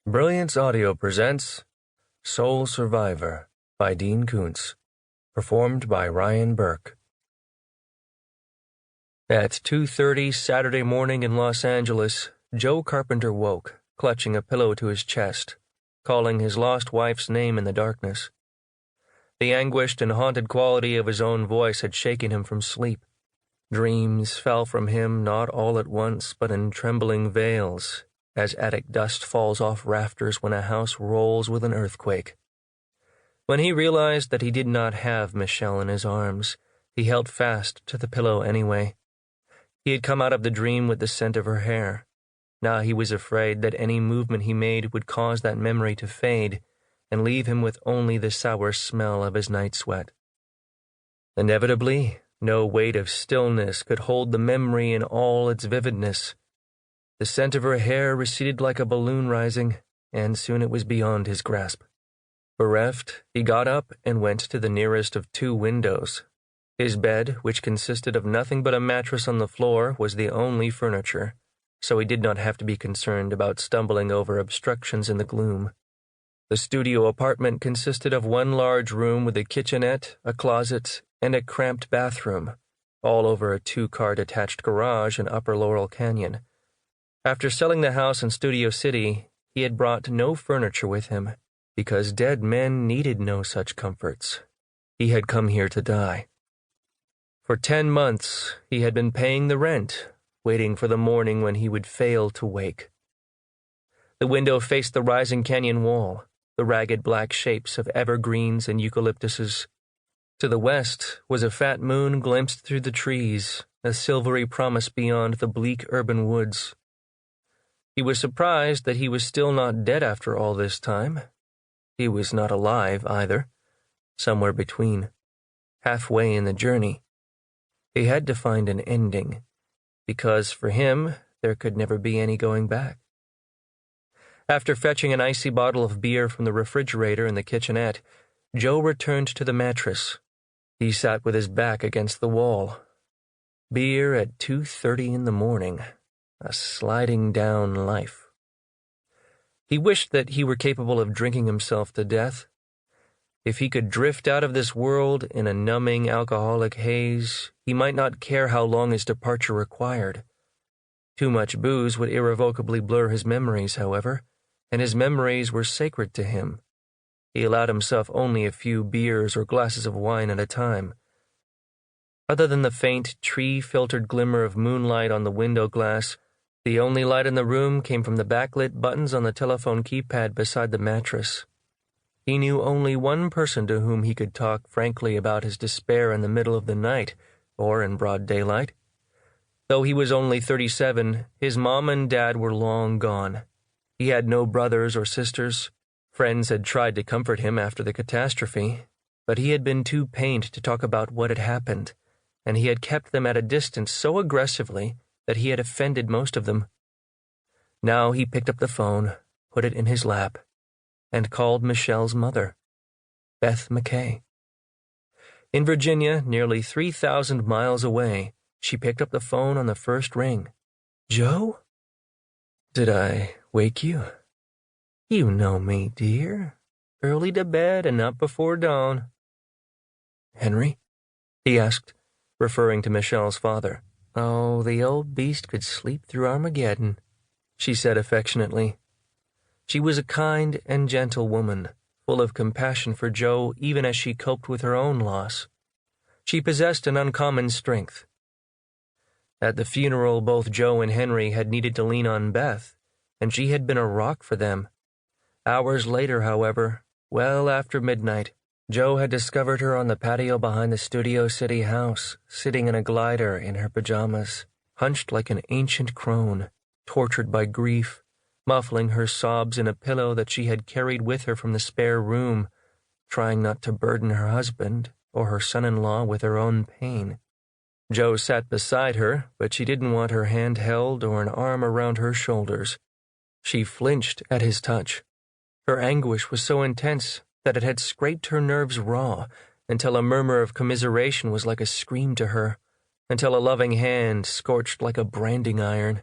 Brilliance Audio presents Soul Survivor by Dean Koontz, performed by Ryan Burke. At 2:30 Saturday morning in Los Angeles, Joe Carpenter woke, clutching a pillow to his chest, calling his lost wife's name in the darkness. The anguished and haunted quality of his own voice had shaken him from sleep. Dreams fell from him not all at once, but in trembling veils, as attic dust falls off rafters when a house rolls with an earthquake. When he realized that he did not have Michelle in his arms, he held fast to the pillow anyway. He had come out of the dream with the scent of her hair. Now he was afraid that any movement he made would cause that memory to fade and leave him with only the sour smell of his night sweat. Inevitably, no weight of stillness could hold the memory in all its vividness. The scent of her hair receded like a balloon rising, and soon it was beyond his grasp. Bereft, he got up and went to the nearest of two windows. His bed, which consisted of nothing but a mattress on the floor, was the only furniture, so he did not have to be concerned about stumbling over obstructions in the gloom. The studio apartment consisted of one large room with a kitchenette, a closet, and a cramped bathroom, all over a two-car detached garage in Upper Laurel Canyon. After selling the house in Studio City, he had brought no furniture with him, because dead men needed no such comforts. He had come here to die. For 10 months, he had been paying the rent, waiting for the morning when he would fail to wake. The window faced the rising canyon wall, the ragged black shapes of evergreens and eucalyptuses. To the west was a fat moon glimpsed through the trees, a silvery promise beyond the bleak urban woods. He was surprised that he was still not dead after all this time. He was not alive, either. Somewhere between. Halfway in the journey. He had to find an ending, because for him, there could never be any going back. After fetching an icy bottle of beer from the refrigerator in the kitchenette, Joe returned to the mattress. He sat with his back against the wall. Beer at 2:30 in the morning. A sliding down life. He wished that he were capable of drinking himself to death. If he could drift out of this world in a numbing alcoholic haze, he might not care how long his departure required. Too much booze would irrevocably blur his memories, however, and his memories were sacred to him. He allowed himself only a few beers or glasses of wine at a time. Other than the faint, tree-filtered glimmer of moonlight on the window glass, the only light in the room came from the backlit buttons on the telephone keypad beside the mattress. He knew only one person to whom he could talk frankly about his despair in the middle of the night, or in broad daylight. Though he was only 37, his mom and dad were long gone. He had no brothers or sisters. Friends had tried to comfort him after the catastrophe, but he had been too pained to talk about what had happened, and he had kept them at a distance so aggressively that he had offended most of them. Now he picked up the phone, put it in his lap, and called Michelle's mother, Beth McKay. In Virginia, nearly 3,000 miles away, she picked up the phone on the first ring. "Joe? Did I wake you? You know me, dear. Early to bed and up before dawn." "Henry?" he asked, referring to Michelle's father. "Oh, the old beast could sleep through Armageddon," she said affectionately. She was a kind and gentle woman, full of compassion for Joe even as she coped with her own loss. She possessed an uncommon strength. At the funeral, both Joe and Henry had needed to lean on Beth, and she had been a rock for them. Hours later, however, well after midnight, Joe had discovered her on the patio behind the Studio City house, sitting in a glider in her pajamas, hunched like an ancient crone, tortured by grief, muffling her sobs in a pillow that she had carried with her from the spare room, trying not to burden her husband or her son-in-law with her own pain. Joe sat beside her, but she didn't want her hand held or an arm around her shoulders. She flinched at his touch. Her anguish was so intense that it had scraped her nerves raw, until a murmur of commiseration was like a scream to her, until a loving hand scorched like a branding iron.